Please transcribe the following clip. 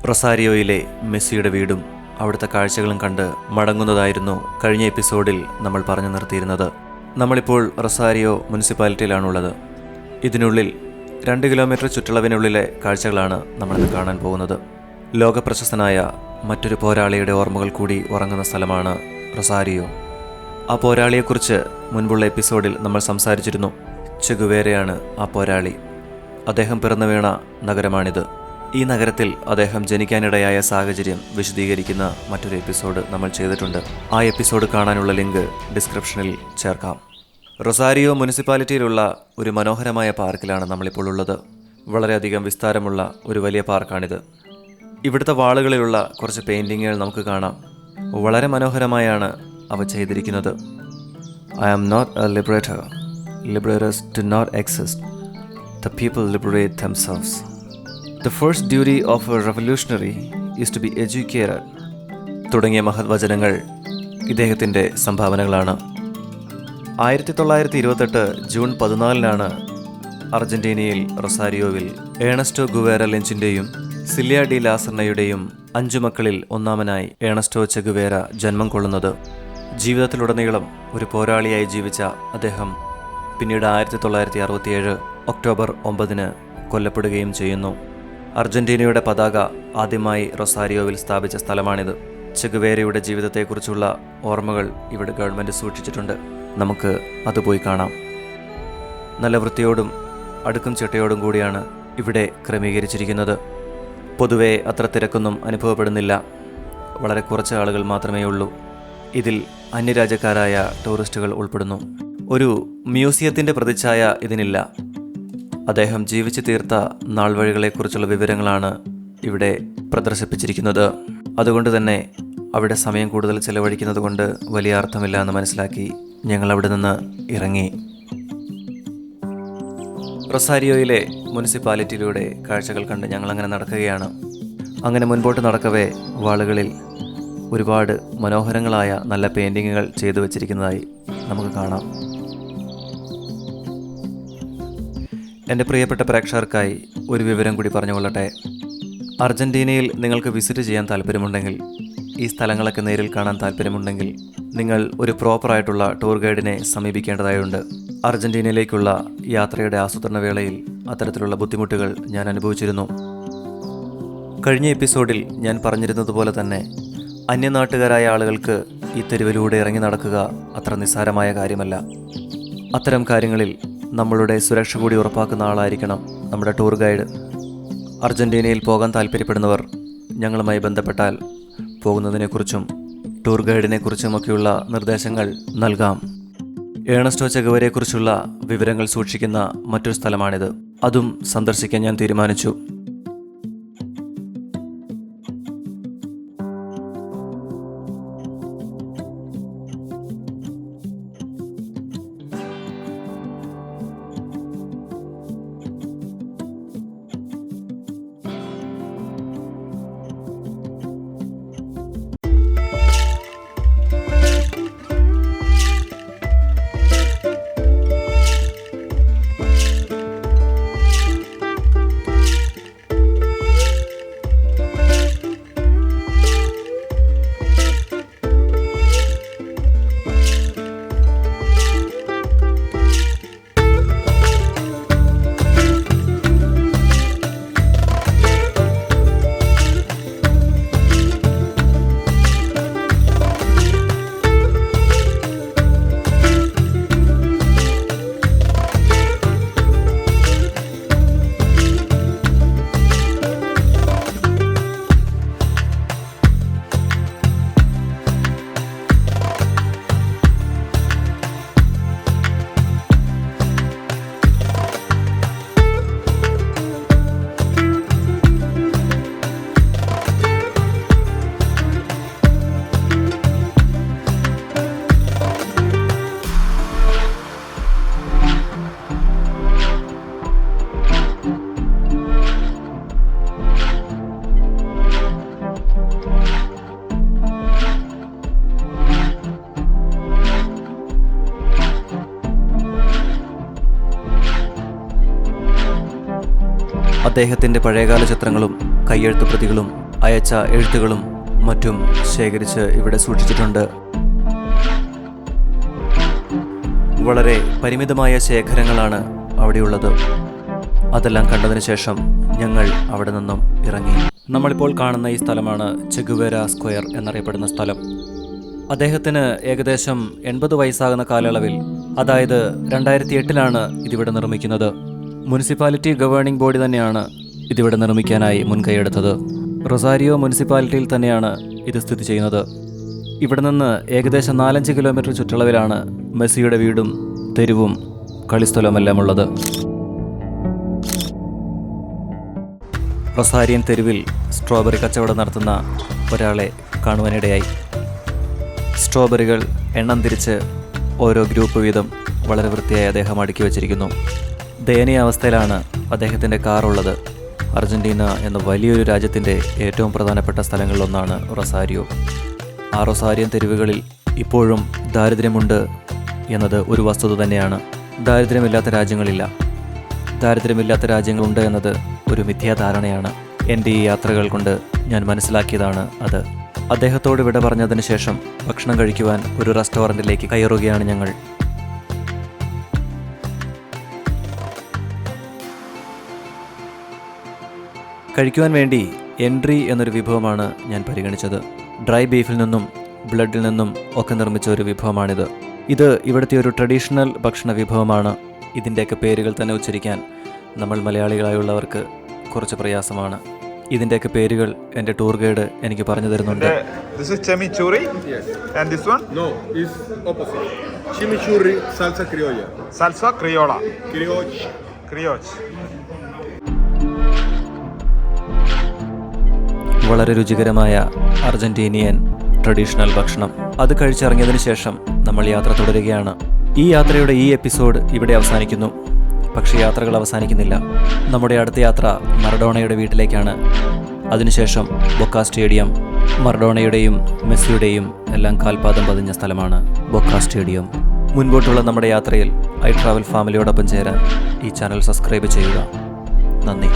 റൊസാരിയോയിലെ മെസ്സിയുടെ വീടും അവിടുത്തെ കാഴ്ചകളും കണ്ട് മടങ്ങുന്നതായിരുന്നു കഴിഞ്ഞ എപ്പിസോഡിൽ നമ്മൾ പറഞ്ഞു നിർത്തിയിരുന്നത്. നമ്മളിപ്പോൾ റൊസാരിയോ മുനിസിപ്പാലിറ്റിയിലാണുള്ളത്. ഇതിനുള്ളിൽ 2 കിലോമീറ്റർ ചുറ്റളവിനുള്ളിലെ കാഴ്ചകളാണ് നമ്മളിന്ന് കാണാൻ പോകുന്നത്. ലോകപ്രശസ്തനായ മറ്റൊരു പോരാളിയുടെ ഓർമ്മകൾ കൂടി ഉറങ്ങുന്ന സ്ഥലമാണ് റൊസാരിയോ. ആ പോരാളിയെക്കുറിച്ച് മുൻപുള്ള എപ്പിസോഡിൽ നമ്മൾ സംസാരിച്ചിരുന്നു. ചെഗുവേരയാണ് ആ പോരാളി. അദ്ദേഹം പിറന്നു വീണ നഗരമാണിത്. ഈ നഗരത്തിൽ അദ്ദേഹം ജനിക്കാനിടയായ സാഹചര്യം വിശദീകരിക്കുന്ന മറ്റൊരു എപ്പിസോഡ് നമ്മൾ ചെയ്തിട്ടുണ്ട്. ആ എപ്പിസോഡ് കാണാനുള്ള ലിങ്ക് ഡിസ്ക്രിപ്ഷനിൽ ചേർക്കാം. റൊസാരിയോ മുനിസിപ്പാലിറ്റിയിലുള്ള ഒരു മനോഹരമായ പാർക്കിലാണ് നമ്മളിപ്പോൾ ഉള്ളത്. വളരെയധികം വിസ്താരമുള്ള ഒരു വലിയ പാർക്കാണിത്. ഇവിടുത്തെ വാളുകളിലുള്ള കുറച്ച് പെയിൻറ്റിങ്ങുകൾ നമുക്ക് കാണാം. വളരെ മനോഹരമായാണ് അവ ചെയ്തിരിക്കുന്നത്. I am not a liberator. Liberators do not exist. The people liberate themselves. The first duty of a revolutionary is to be educated. തുടങ്ങിയ മഹത് വചനങ്ങൾ ഇദ്ദേഹത്തിൻ്റെ സംഭാവനകളാണ്. 1928 ജൂൺ 14 അർജന്റീനയിൽ റൊസാരിയോവിൽ ഏണസ്റ്റോ ഗുവേര ലെഞ്ചിൻ്റെയും സില്യ ഡി ലാസർണയുടെയും 5 മക്കളിൽ ഒന്നാമനായി ഏണസ്റ്റോ ചെഗുവേര ജന്മം കൊള്ളുന്നത്. ജീവിതത്തിലുടനീളം ഒരു പോരാളിയായി ജീവിച്ച അദ്ദേഹം പിന്നീട് 1967 ഒക്ടോബർ 9 കൊല്ലപ്പെടുകയും ചെയ്യുന്നു. അർജന്റീനയുടെ പതാക ആദ്യമായി റൊസാരിയോവിൽ സ്ഥാപിച്ച സ്ഥലമാണിത്. ചെഗുവേരയുടെ ജീവിതത്തെക്കുറിച്ചുള്ള ഓർമ്മകൾ ഇവിടെ ഗവൺമെൻറ് സൂക്ഷിച്ചിട്ടുണ്ട്. നമുക്ക് അത് പോയി കാണാം. നല്ല വൃത്തിയോടും അടുക്കും ചിട്ടയോടും കൂടിയാണ് ഇവിടെ ക്രമീകരിച്ചിരിക്കുന്നത്. പൊതുവെ അത്ര തിരക്കൊന്നും അനുഭവപ്പെടുന്നില്ല. വളരെ കുറച്ച് ആളുകൾ മാത്രമേ ഉള്ളൂ. ഇതിൽ അന്യരാജ്യക്കാരായ ടൂറിസ്റ്റുകൾ ഉൾപ്പെടുന്നു. ഒരു മ്യൂസിയത്തിൻ്റെ പ്രതിച്ഛായ ഇതിനില്ല. അദ്ദേഹം ജീവിച്ചു തീർത്ത നാൾ വഴികളെക്കുറിച്ചുള്ള വിവരങ്ങളാണ് ഇവിടെ പ്രദർശിപ്പിച്ചിരിക്കുന്നത്. അതുകൊണ്ട് തന്നെ അവിടെ സമയം കൂടുതൽ ചെലവഴിക്കുന്നത് കൊണ്ട് വലിയ അർത്ഥമില്ല എന്ന് മനസ്സിലാക്കി ഞങ്ങൾ അവിടെ നിന്ന് ഇറങ്ങി. റൊസാരിയോയിലെ മുനിസിപ്പാലിറ്റിയിലൂടെ കാഴ്ചകൾ കണ്ട് ഞങ്ങളങ്ങനെ നടക്കുകയാണ്. അങ്ങനെ മുൻപോട്ട് നടക്കവേ വാളുകളിൽ ഒരുപാട് മനോഹരങ്ങളായ നല്ല പെയിൻറ്റിങ്ങുകൾ ചെയ്തു വച്ചിരിക്കുന്നതായി നമുക്ക് കാണാം. എൻ്റെ പ്രിയപ്പെട്ട പ്രേക്ഷകർക്കായി ഒരു വിവരം കൂടി പറഞ്ഞുകൊള്ളട്ടെ. അർജന്റീനയിൽ നിങ്ങൾക്ക് വിസിറ്റ് ചെയ്യാൻ താല്പര്യമുണ്ടെങ്കിൽ, ഈ സ്ഥലങ്ങളൊക്കെ നേരിൽ കാണാൻ താല്പര്യമുണ്ടെങ്കിൽ നിങ്ങൾ ഒരു പ്രോപ്പറായിട്ടുള്ള ടൂർ ഗൈഡിനെ സമീപിക്കേണ്ടതായുണ്ട്. അർജന്റീനയിലേക്കുള്ള യാത്രയുടെ ആസൂത്രണ വേളയിൽ അത്തരത്തിലുള്ള ബുദ്ധിമുട്ടുകൾ ഞാൻ അനുഭവിച്ചിരുന്നു. കഴിഞ്ഞ എപ്പിസോഡിൽ ഞാൻ പറഞ്ഞിരുന്നതുപോലെ തന്നെ അന്യനാട്ടുകാരായ ആളുകൾക്ക് ഈ തെരുവിലൂടെ ഇറങ്ങി നടക്കുക അത്ര നിസ്സാരമായ കാര്യമല്ല. അത്തരം കാര്യങ്ങളിൽ നമ്മളുടെ സുരക്ഷ കൂടി ഉറപ്പാക്കുന്ന ആളായിരിക്കണം നമ്മുടെ ടൂർ ഗൈഡ്. അർജന്റീനയിൽ പോകാൻ താല്പര്യപ്പെടുന്നവർ ഞങ്ങളുമായി ബന്ധപ്പെട്ടാൽ പോകുന്നതിനെക്കുറിച്ചും ടൂർ ഗൈഡിനെക്കുറിച്ചുമൊക്കെയുള്ള നിർദ്ദേശങ്ങൾ നൽകാം. ഏണസ്റ്റോ ചെഗുവേരയെക്കുറിച്ചുള്ള വിവരങ്ങൾ സൂക്ഷിക്കുന്ന മറ്റൊരു സ്ഥലമാണിത്. അതും സന്ദർശിക്കാൻ ഞാൻ തീരുമാനിച്ചു. അദ്ദേഹത്തിൻ്റെ പഴയകാല ചിത്രങ്ങളും കയ്യെഴുത്ത് പ്രതികളും അയച്ച എഴുത്തുകളും മറ്റും ശേഖരിച്ച് ഇവിടെ സൂക്ഷിച്ചിട്ടുണ്ട്. വളരെ പരിമിതമായ ശേഖരങ്ങളാണ് അവിടെയുള്ളത്. അതെല്ലാം കണ്ടതിന് ശേഷം ഞങ്ങൾ അവിടെ നിന്നും ഇറങ്ങി. നമ്മളിപ്പോൾ കാണുന്ന ഈ സ്ഥലമാണ് ചെഗുവേര സ്ക്വയർ എന്നറിയപ്പെടുന്ന സ്ഥലം. അദ്ദേഹത്തിന് ഏകദേശം 80 വയസ്സാകുന്ന കാലയളവിൽ, അതായത് 2008 ഇതിവിടെ നിർമ്മിക്കുന്നത്. മുനിസിപ്പാലിറ്റി ഗവേണിംഗ് ബോഡി തന്നെയാണ് ഇതിവിടെ നിർമ്മിക്കാനായി മുൻകൈയെടുത്തത്. റൊസാരിയോ മുനിസിപ്പാലിറ്റിയിൽ തന്നെയാണ് ഇത് സ്ഥിതി ചെയ്യുന്നത്. ഇവിടെ നിന്ന് ഏകദേശം 4-5 കിലോമീറ്റർ ചുറ്റളവിലാണ് മെസ്സിയുടെ വീടും തെരുവും കളിസ്ഥലവുമെല്ലാം ഉള്ളത്. റൊസാരിയൻ തെരുവിൽ സ്ട്രോബെറി കച്ചവടം നടത്തുന്ന ഒരാളെ കാണുവാനിടയായി. സ്ട്രോബെറികൾ എണ്ണം തിരിച്ച് ഓരോ ഗ്രൂപ്പ് വീതം വളരെ വൃത്തിയായി അദ്ദേഹം അടുക്കി വച്ചിരിക്കുന്നു. ദയനീയ അവസ്ഥയിലാണ് അദ്ദേഹത്തിൻ്റെ കാറുള്ളത്. അർജന്റീന എന്ന വലിയൊരു രാജ്യത്തിൻ്റെ ഏറ്റവും പ്രധാനപ്പെട്ട സ്ഥലങ്ങളിലൊന്നാണ് റൊസാരിയോ. ആ റൊസാരിയൻ തെരുവുകളിൽ ഇപ്പോഴും ദാരിദ്ര്യമുണ്ട് എന്നത് ഒരു വസ്തുത തന്നെയാണ്. ദാരിദ്ര്യമില്ലാത്ത രാജ്യങ്ങളില്ല. ദാരിദ്ര്യമില്ലാത്ത രാജ്യങ്ങളുണ്ട് എന്നത് ഒരു മിഥ്യാധാരണയാണ്. എൻ്റെ ഈ യാത്രകൾ കൊണ്ട് ഞാൻ മനസ്സിലാക്കിയതാണ് അത്. അദ്ദേഹത്തോട് വിട പറഞ്ഞതിന് ശേഷം ഭക്ഷണം കഴിക്കുവാൻ ഒരു റെസ്റ്റോറൻറ്റിലേക്ക് കയറുകയാണ് ഞങ്ങൾ. കഴിക്കുവാൻ വേണ്ടി എൻട്രി എന്നൊരു വിഭവമാണ് ഞാൻ പരിഗണിച്ചത്. ഡ്രൈ ബീഫിൽ നിന്നും ബ്ലഡിൽ നിന്നും ഒക്കെ നിർമ്മിച്ച ഒരു വിഭവമാണിത്. ഇത് ഇവിടുത്തെ ഒരു ട്രഡീഷണൽ ഭക്ഷണ വിഭവമാണ്. ഇതിൻ്റെയൊക്കെ പേരുകൾ തന്നെ ഉച്ചരിക്കാൻ നമ്മൾ മലയാളികളായുള്ളവർക്ക് കുറച്ച് പ്രയാസമാണ്. ഇതിൻ്റെയൊക്കെ പേരുകൾ എൻ്റെ ടൂർ ഗൈഡ് എനിക്ക് പറഞ്ഞു തരുന്നുണ്ട്. This is chimichurri. Yes. And this one? No, it's opposite. Chimichurri, salsa criolla. Salsa criolla. Crioche. Crioche. വളരെ രുചികരമായ അർജന്റീനിയൻ ട്രഡീഷണൽ ഭക്ഷണം. അത് കഴിച്ചിറങ്ങിയതിന് ശേഷം നമ്മൾ യാത്ര തുടരുകയാണ്. ഈ യാത്രയുടെ ഈ എപ്പിസോഡ് ഇവിടെ അവസാനിക്കുന്നു. പക്ഷേ യാത്രകൾ അവസാനിക്കുന്നില്ല. നമ്മുടെ അടുത്ത യാത്ര മറഡോണയുടെ വീട്ടിലേക്കാണ്. അതിനുശേഷം ബൊക്ക സ്റ്റേഡിയം. മറഡോണയുടെയും മെസ്സിയുടെയും എല്ലാം കാൽപാദം പതിഞ്ഞ സ്ഥലമാണ് ബൊക്ക സ്റ്റേഡിയം. മുൻപോട്ടുള്ള നമ്മുടെ യാത്രയിൽ ഐ ട്രാവൽ ഫാമിലിയോടൊപ്പം ചേരാൻ ഈ ചാനൽ സബ്സ്ക്രൈബ് ചെയ്യുക. നന്ദി.